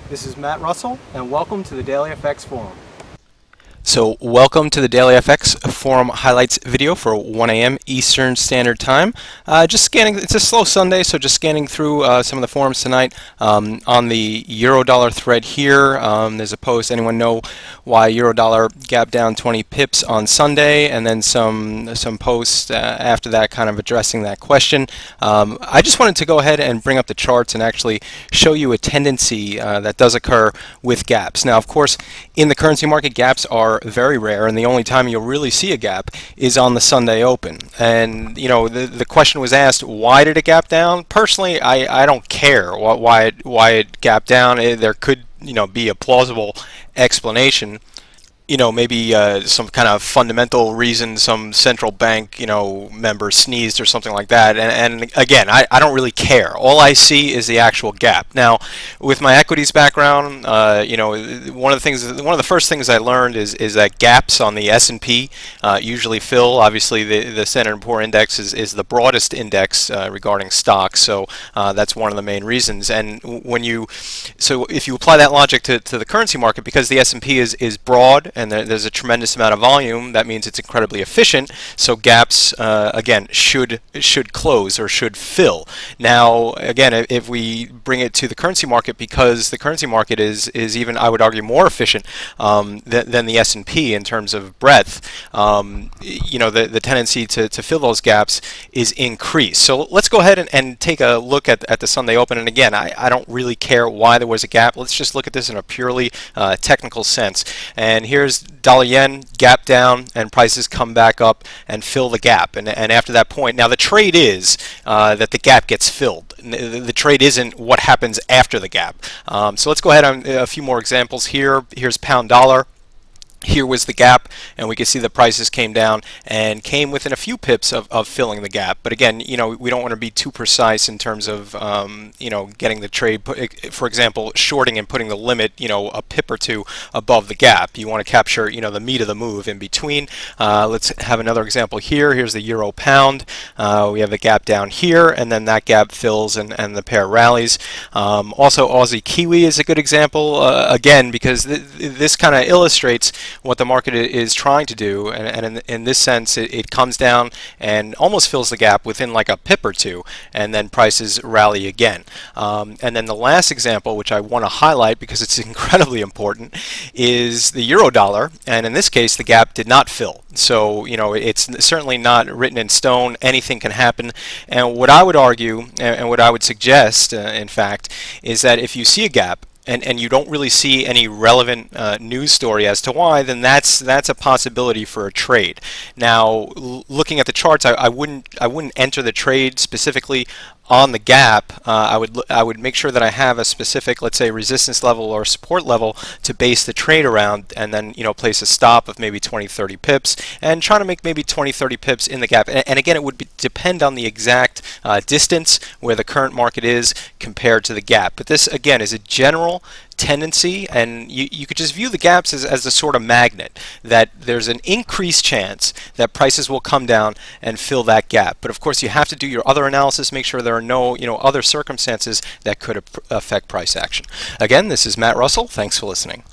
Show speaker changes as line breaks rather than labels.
This is Matt Russell, and welcome to the DailyFX Forum.
So welcome to the DailyFX Forum highlights video for 1 a.m. Eastern Standard Time. Just scanning, it's a slow Sunday, so just scanning through some of the forums tonight. On the Euro-Dollar thread here, there's a post, anyone know why Euro-Dollar gapped down 20 pips on Sunday, and then some posts after that kind of addressing that question. I just wanted to go ahead and bring up the charts and actually show you a tendency that does occur with gaps. Now, of course, in the currency market, gaps are very rare, and the only time you'll really see a gap is on the Sunday open. And you know, the question was asked, why did it gap down? Personally, I don't care why it gapped down. There could, you know, be a plausible explanation. You know, maybe some kind of fundamental reason, some central bank, you know, member sneezed or something like that. And again, I don't really care. All I see is the actual gap. Now, with my equities background, you know, one of the first things I learned is that gaps on the S&P usually fill. Obviously, the Standard & Poor's index is the broadest index regarding stocks, so that's one of the main reasons. And so if you apply that logic to the currency market, because the S&P is broad and there's a tremendous amount of volume, that means it's incredibly efficient. So gaps, again, should close or should fill. Now, again, if we bring it to the currency market, because the currency market is even, I would argue, more efficient than the S&P in terms of breadth, you know, the tendency to fill those gaps is increased. So let's go ahead and take a look at the Sunday open. And again, I don't really care why there was a gap. Let's just look at this in a purely technical sense. And here's dollar yen gap down, and prices come back up and fill the gap. And after that point, now the trade is that the gap gets filled. The trade isn't what happens after the gap. So let's go ahead on a few more examples here. Here's pound dollar. Here was the gap, and we can see the prices came down and came within a few pips of filling the gap. But again, you know, we don't want to be too precise in terms of you know, getting the trade, for example, shorting and putting the limit, you know, a pip or two above the gap. You want to capture, you know, the meat of the move in between. Let's have another example here. Here's the euro pound. We have the gap down here, and then that gap fills and the pair rallies. Also, Aussie Kiwi is a good example, again, because this kind of illustrates what the market is trying to do, and in this sense, it comes down and almost fills the gap within like a pip or two, and then prices rally again. And then the last example, which I want to highlight because it's incredibly important, is the euro dollar, and in this case, the gap did not fill. So, you know, it's certainly not written in stone. Anything can happen. And what I would argue, and what I would suggest, in fact, is that if you see a gap, and you don't really see any relevant news story as to why, then that's a possibility for a trade. Now, looking at the charts, I wouldn't enter the trade specifically on the gap. I would make sure that I have a specific, let's say, resistance level or support level to base the trade around, and then, you know, place a stop of maybe 20-30 pips and try to make maybe 20-30 pips in the gap. And again, it would depend on the exact distance where the current market is compared to the gap. But this, again, is a general tendency, and you could just view the gaps as a sort of magnet, that there's an increased chance that prices will come down and fill that gap. But of course, you have to do your other analysis, make sure there are no, you know, other circumstances that could affect price action. Again, this is Matt Russell. Thanks for listening.